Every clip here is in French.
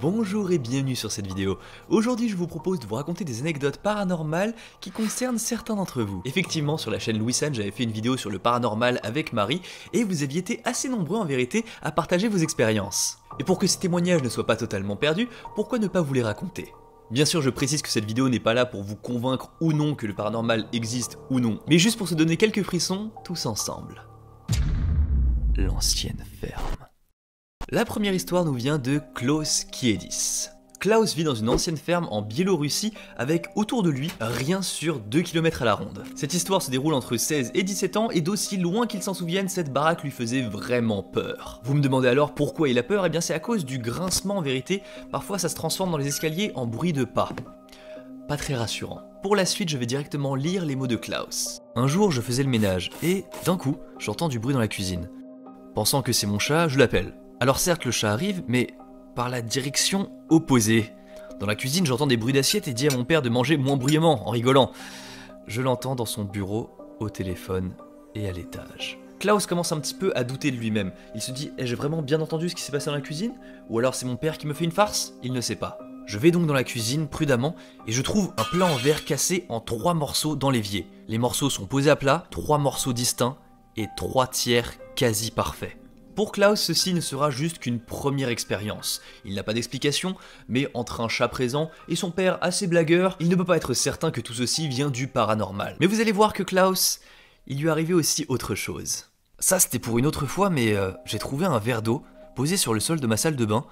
Bonjour et bienvenue sur cette vidéo. Aujourd'hui je vous propose de vous raconter des anecdotes paranormales qui concernent certains d'entre vous. Effectivement sur la chaîne Louis San j'avais fait une vidéo sur le paranormal avec Marie et vous aviez été assez nombreux en vérité à partager vos expériences. Et pour que ces témoignages ne soient pas totalement perdus, pourquoi ne pas vous les raconter ? Bien sûr je précise que cette vidéo n'est pas là pour vous convaincre ou non que le paranormal existe ou non, mais juste pour se donner quelques frissons tous ensemble. L'ancienne ferme. La première histoire nous vient de Klaus Kiedis. Klaus vit dans une ancienne ferme en Biélorussie avec autour de lui rien sur 2 km à la ronde. Cette histoire se déroule entre 16 et 17 ans et d'aussi loin qu'il s'en souvienne, cette baraque lui faisait vraiment peur. Vous me demandez alors pourquoi il a peur ? Eh bien c'est à cause du grincement en vérité, parfois ça se transforme dans les escaliers en bruit de pas. Pas très rassurant. Pour la suite je vais directement lire les mots de Klaus. Un jour je faisais le ménage et d'un coup j'entends du bruit dans la cuisine. Pensant que c'est mon chat, je l'appelle. Alors certes le chat arrive, mais par la direction opposée. Dans la cuisine j'entends des bruits d'assiettes et dis à mon père de manger moins bruyamment, en rigolant. Je l'entends dans son bureau, au téléphone et à l'étage. Klaus commence un petit peu à douter de lui-même. Il se dit, j'ai vraiment bien entendu ce qui s'est passé dans la cuisine ? Ou alors c'est mon père qui me fait une farce ? Il ne sait pas. Je vais donc dans la cuisine prudemment et je trouve un plat en verre cassé en 3 morceaux dans l'évier. Les morceaux sont posés à plat, 3 morceaux distincts et 3 tiers quasi parfaits. Pour Klaus, ceci ne sera juste qu'une première expérience. Il n'a pas d'explication, mais entre un chat présent et son père assez blagueur, il ne peut pas être certain que tout ceci vient du paranormal. Mais vous allez voir que Klaus, il lui arrivait aussi autre chose. Ça c'était pour une autre fois, mais j'ai trouvé un verre d'eau posé sur le sol de ma salle de bain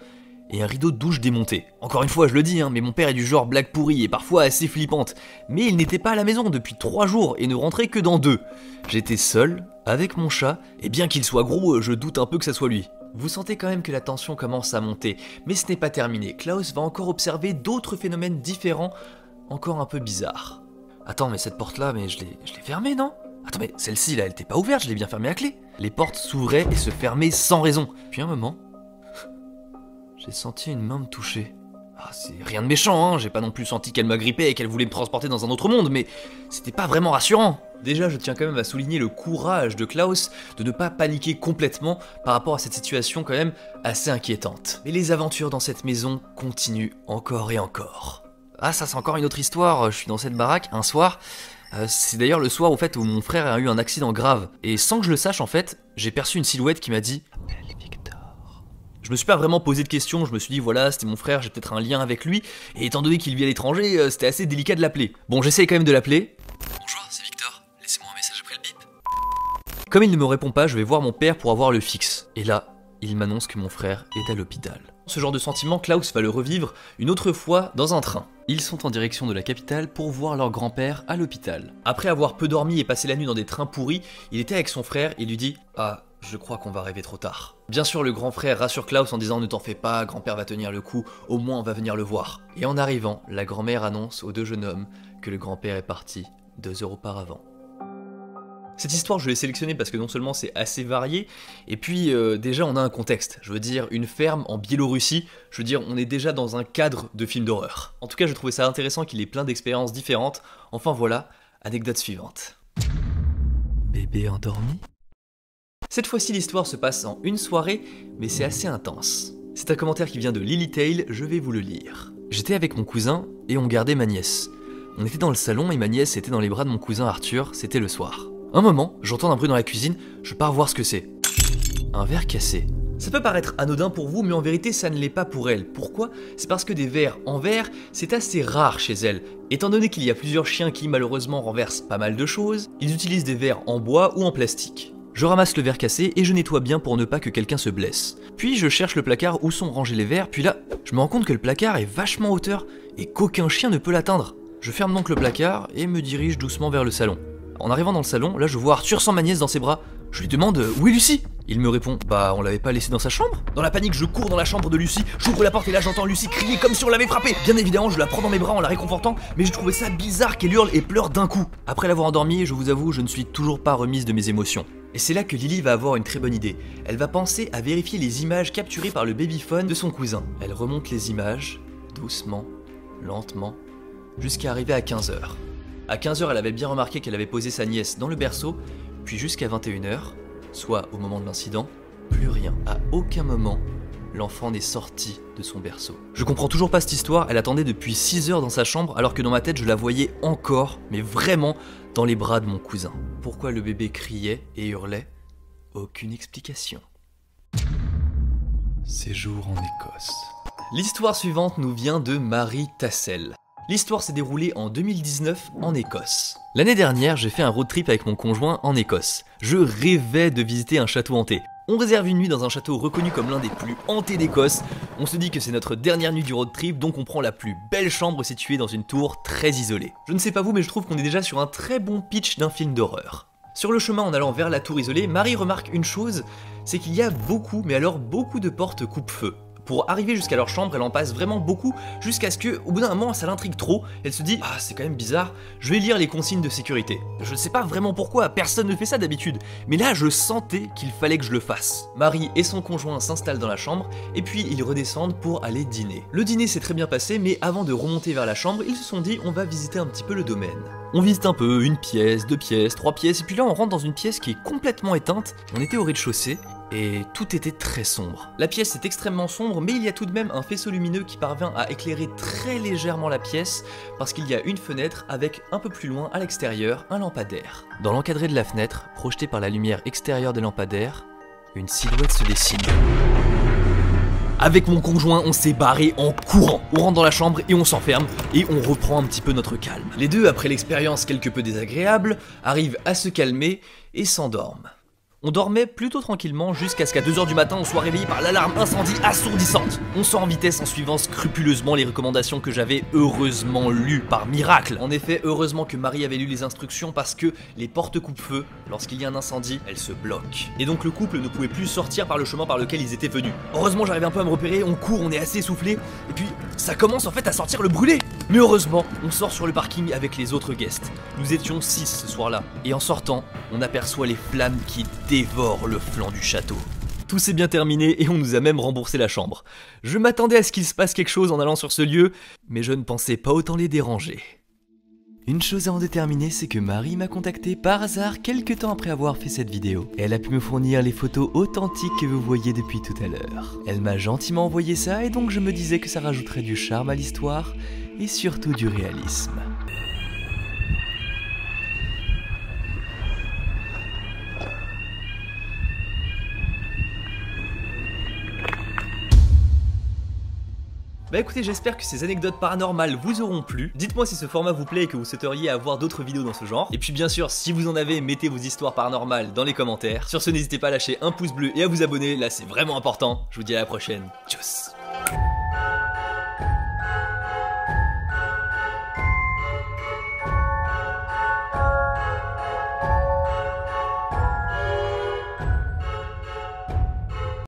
et un rideau de douche démonté. Encore une fois, je le dis, mais mon père est du genre blague pourrie et parfois assez flippante. Mais il n'était pas à la maison depuis 3 jours et ne rentrait que dans 2. J'étais seul, avec mon chat, et bien qu'il soit gros, je doute un peu que ça soit lui. Vous sentez quand même que la tension commence à monter, mais ce n'est pas terminé. Klaus va encore observer d'autres phénomènes différents, encore un peu bizarres. Attends, mais cette porte-là, mais je l'ai fermée, non ? Attends, mais celle-ci, là, elle était pas ouverte, je l'ai bien fermée à clé. Les portes s'ouvraient et se fermaient sans raison. Puis un moment, j'ai senti une main me toucher. Ah, c'est rien de méchant, j'ai pas non plus senti qu'elle m'agrippait et qu'elle voulait me transporter dans un autre monde, mais c'était pas vraiment rassurant. Déjà, je tiens quand même à souligner le courage de Klaus de ne pas paniquer complètement par rapport à cette situation quand même assez inquiétante. Mais les aventures dans cette maison continuent encore et encore. Ah, ça c'est encore une autre histoire, je suis dans cette baraque un soir. C'est d'ailleurs le soir au fait où mon frère a eu un accident grave. Et sans que je le sache en fait, j'ai perçu une silhouette qui m'a dit « Appelle Victor ». Je me suis pas vraiment posé de questions, je me suis dit voilà c'était mon frère, j'ai peut-être un lien avec lui. Et étant donné qu'il vit à l'étranger, c'était assez délicat de l'appeler. Bon j'essaye quand même de l'appeler. Bonjour, c'est Victor, laissez-moi un message après le bip. Comme il ne me répond pas, je vais voir mon père pour avoir le fixe. Et là, il m'annonce que mon frère est à l'hôpital. Ce genre de sentiment, Klaus va le revivre une autre fois dans un train. Ils sont en direction de la capitale pour voir leur grand-père à l'hôpital. Après avoir peu dormi et passé la nuit dans des trains pourris, il était avec son frère et lui dit « Ah, je crois qu'on va arriver trop tard ». Bien sûr, le grand frère rassure Klaus en disant « Ne t'en fais pas, grand-père va tenir le coup, au moins on va venir le voir ». Et en arrivant, la grand-mère annonce aux 2 jeunes hommes que le grand-père est parti 2 heures auparavant. Cette histoire je l'ai sélectionnée parce que non seulement c'est assez varié, et puis déjà on a un contexte, je veux dire une ferme en Biélorussie, je veux dire on est déjà dans un cadre de film d'horreur. En tout cas je trouvais ça intéressant qu'il ait plein d'expériences différentes, enfin voilà, anecdote suivante. Bébé endormi ? Cette fois-ci l'histoire se passe en une soirée, mais c'est assez intense. C'est un commentaire qui vient de Lily Tail, je vais vous le lire. J'étais avec mon cousin et on gardait ma nièce. On était dans le salon et ma nièce était dans les bras de mon cousin Arthur, c'était le soir. Un moment, j'entends un bruit dans la cuisine, je pars voir ce que c'est. Un verre cassé. Ça peut paraître anodin pour vous, mais en vérité ça ne l'est pas pour elle. Pourquoi ? C'est parce que des verres en verre, c'est assez rare chez elle. Étant donné qu'il y a plusieurs chiens qui malheureusement renversent pas mal de choses, ils utilisent des verres en bois ou en plastique. Je ramasse le verre cassé et je nettoie bien pour ne pas que quelqu'un se blesse. Puis je cherche le placard où sont rangés les verres, puis là, je me rends compte que le placard est vachement en hauteur et qu'aucun chien ne peut l'atteindre. Je ferme donc le placard et me dirige doucement vers le salon. En arrivant dans le salon, là je vois Arthur sans ma nièce dans ses bras. Je lui demande « Où est Lucie ?» Il me répond « Bah on l'avait pas laissée dans sa chambre ?» Dans la panique je cours dans la chambre de Lucie, j'ouvre la porte et là j'entends Lucie crier comme si on l'avait frappée. Bien évidemment je la prends dans mes bras en la réconfortant, mais je trouvais ça bizarre qu'elle hurle et pleure d'un coup. Après l'avoir endormie, je vous avoue, je ne suis toujours pas remise de mes émotions. Et c'est là que Lily va avoir une très bonne idée. Elle va penser à vérifier les images capturées par le babyphone de son cousin. Elle remonte les images, doucement, lentement, jusqu'à arriver à 15h. À 15h, elle avait bien remarqué qu'elle avait posé sa nièce dans le berceau, puis jusqu'à 21h, soit au moment de l'incident, plus rien. À aucun moment, l'enfant n'est sorti de son berceau. Je comprends toujours pas cette histoire, elle attendait depuis 6 heures dans sa chambre alors que dans ma tête je la voyais encore, mais vraiment, dans les bras de mon cousin. Pourquoi le bébé criait et hurlait? Aucune explication. Séjour en Écosse. L'histoire suivante nous vient de Marie Tassel. L'histoire s'est déroulée en 2019 en Écosse. L'année dernière, j'ai fait un road trip avec mon conjoint en Écosse. Je rêvais de visiter un château hanté. On réserve une nuit dans un château reconnu comme l'un des plus hantés d'Écosse. On se dit que c'est notre dernière nuit du road trip, donc on prend la plus belle chambre située dans une tour très isolée. Je ne sais pas vous, mais je trouve qu'on est déjà sur un très bon pitch d'un film d'horreur. Sur le chemin en allant vers la tour isolée, Marie remarque une chose, c'est qu'il y a beaucoup, mais alors beaucoup de portes coupe-feu. Pour arriver jusqu'à leur chambre, elle en passe vraiment beaucoup, jusqu'à ce que, au bout d'un moment, ça l'intrigue trop. Elle se dit, ah c'est quand même bizarre, je vais lire les consignes de sécurité. Je ne sais pas vraiment pourquoi, personne ne fait ça d'habitude, mais là je sentais qu'il fallait que je le fasse. Marie et son conjoint s'installent dans la chambre, et puis ils redescendent pour aller dîner. Le dîner s'est très bien passé, mais avant de remonter vers la chambre, ils se sont dit, on va visiter un petit peu le domaine. On visite un peu, une pièce, 2 pièces, 3 pièces, et puis là on rentre dans une pièce qui est complètement éteinte. On était au rez-de-chaussée, et tout était très sombre. La pièce est extrêmement sombre, mais il y a tout de même un faisceau lumineux qui parvient à éclairer très légèrement la pièce, parce qu'il y a une fenêtre avec un peu plus loin à l'extérieur un lampadaire. Dans l'encadré de la fenêtre, projeté par la lumière extérieure des lampadaires, une silhouette se dessine. Avec mon conjoint, on s'est barré en courant. On rentre dans la chambre et on s'enferme et on reprend un petit peu notre calme. Les deux, après l'expérience quelque peu désagréable, arrivent à se calmer et s'endorment. On dormait plutôt tranquillement jusqu'à ce qu'à 2 h du matin on soit réveillé par l'alarme incendie assourdissante. On sort en vitesse en suivant scrupuleusement les recommandations que j'avais heureusement lues par miracle. En effet, heureusement que Marie avait lu les instructions parce que les portes coupe-feu, lorsqu'il y a un incendie, elles se bloquent. Et donc le couple ne pouvait plus sortir par le chemin par lequel ils étaient venus. Heureusement j'arrive un peu à me repérer, on court, on est assez essoufflé, et puis ça commence en fait à sortir le brûlé. Mais heureusement, on sort sur le parking avec les autres guests. Nous étions 6 ce soir-là. Et en sortant, on aperçoit les flammes qui dévorent le flanc du château. Tout s'est bien terminé et on nous a même remboursé la chambre. Je m'attendais à ce qu'il se passe quelque chose en allant sur ce lieu, mais je ne pensais pas autant les déranger. Une chose à en déterminer, c'est que Marie m'a contacté par hasard quelques temps après avoir fait cette vidéo. Elle a pu me fournir les photos authentiques que vous voyez depuis tout à l'heure. Elle m'a gentiment envoyé ça et donc je me disais que ça rajouterait du charme à l'histoire et surtout du réalisme. Bah écoutez, j'espère que ces anecdotes paranormales vous auront plu. Dites-moi si ce format vous plaît et que vous souhaiteriez avoir d'autres vidéos dans ce genre. Et puis bien sûr, si vous en avez, mettez vos histoires paranormales dans les commentaires. Sur ce, n'hésitez pas à lâcher un pouce bleu et à vous abonner, là c'est vraiment important. Je vous dis à la prochaine. Tchuss.